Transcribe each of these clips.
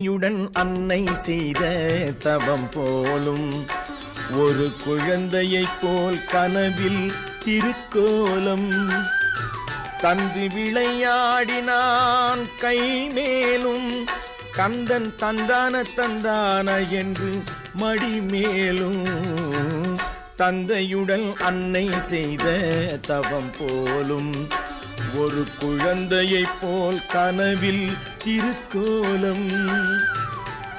யுடன் அன்னை செய்த தவம் போலும் ஒரு குழந்தையைப் போல் கனவில் திருக்கோலம் தந்து விளையாடினான் கை மேலும் கந்தன் தந்தான தந்தான என்று மடி மேலும் தந்தையுடன் அன்னை செய்த தவம் போலும் ஒரு குழந்தையைப் போல் கனவில் திருக்கோலம்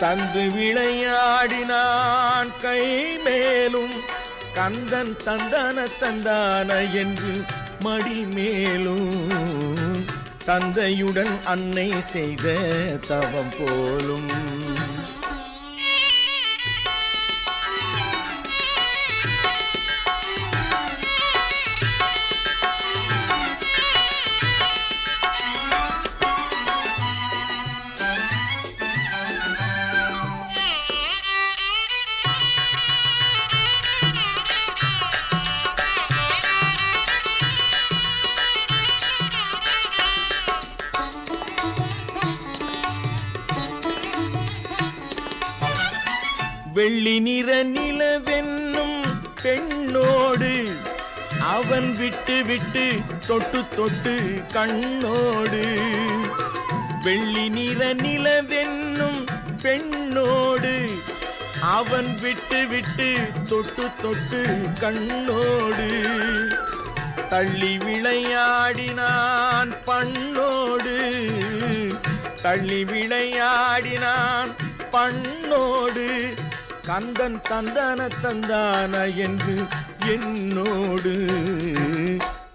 தந்து விளையாடினான் கை மேலும் கந்தன் தந்தான தந்தான என்று மடி மேலும் தந்தையுடன் அன்னை செய்த தவம் போலும் வெள்ளி நிற நிலவென்னும் பெண்ணோடு அவன் விட்டு விட்டு தொட்டு தொட்டு கண்ணோடு வெள்ளி நிற நிலவென்னும் பெண்ணோடு அவன் விட்டு விட்டு தொட்டு தொட்டு கண்ணோடு தள்ளி விளையாடினான் பண்ணோடு தள்ளி விளையாடினான் பண்ணோடு கந்தன் தந்தான தந்தான என்று என்னோடு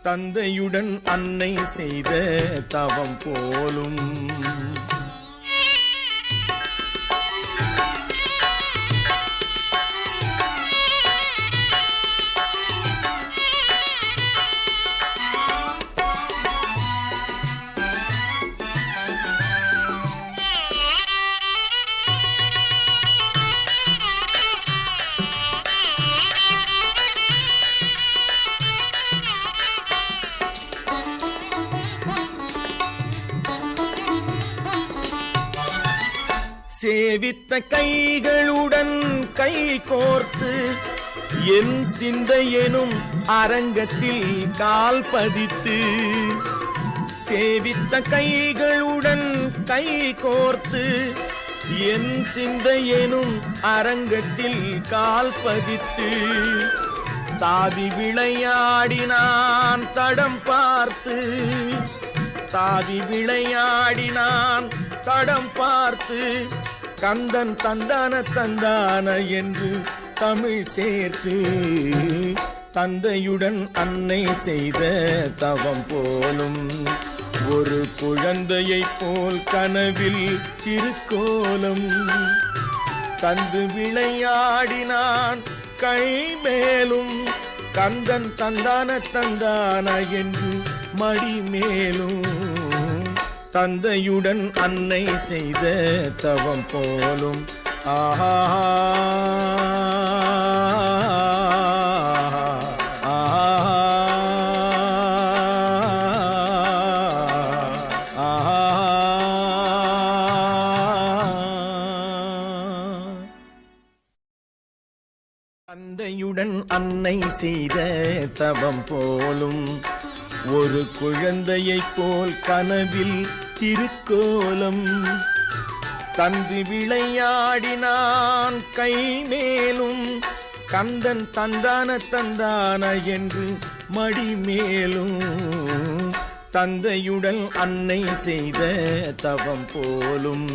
தந்தையுடன் அன்னை செய்த தவம் போலும் சேவித்த கைகளுடன் கை கோர்த்து என் சிந்தையெனும் அரங்கத்தில் கால் பதித்து சேவித்த கைகளுடன் கை கோர்த்து என் சிந்தையெனும் அரங்கத்தில் கால் பதித்து தாவி விளையாடினான் தடம் பார்த்து தாவி விளையாடினான் தடம் பார்த்து கந்தன் தந்தான தந்தான என்று தமிழ் சேர்த்து தந்தையுடன் அன்னை செய்த தவம் போலும் ஒரு குழந்தையைப் போல் கனவில் திருக்கோலம் தந்து விளையாடினான் கை மேலும் கந்தன் தந்தான தந்தான என்று மடி மேலும் தந்தையுடன் அன்னை செய்த தவம் போலும் ஆஹா தந்தையுடன் அன்னை செய்த தவம் போலும் ஒரு குழந்தையைப் போல் கனவில் திருக்கோலம் தந்து விளையாடினான் கை மேலும் கந்தன் தந்தான தந்தான என்று மடி மேலும் தந்தையுடன் அன்னை செய்த தவம் போலும்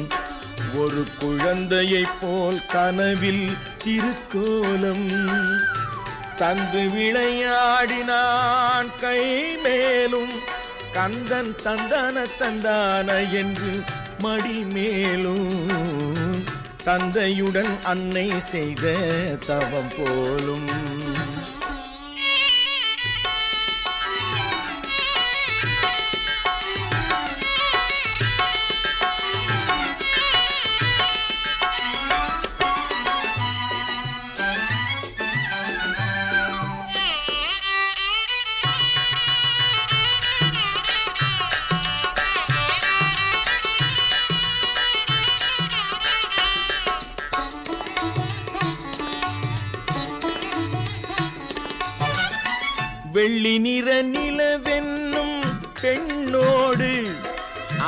ஒரு குழந்தையைப் போல் கனவில் திருக்கோலம் தந்து விளையாடினான் கை மேலும் கந்தன் தந்தான தந்தான என்று மடி மேலும் தந்தையுடன் அன்னை செய்த தவம் போலும் வெள்ளி நிற நிலவென்னும் பெண்ணோடு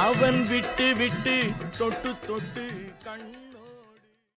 அவன் விட்டு விட்டு தொட்டு தொட்டு கண்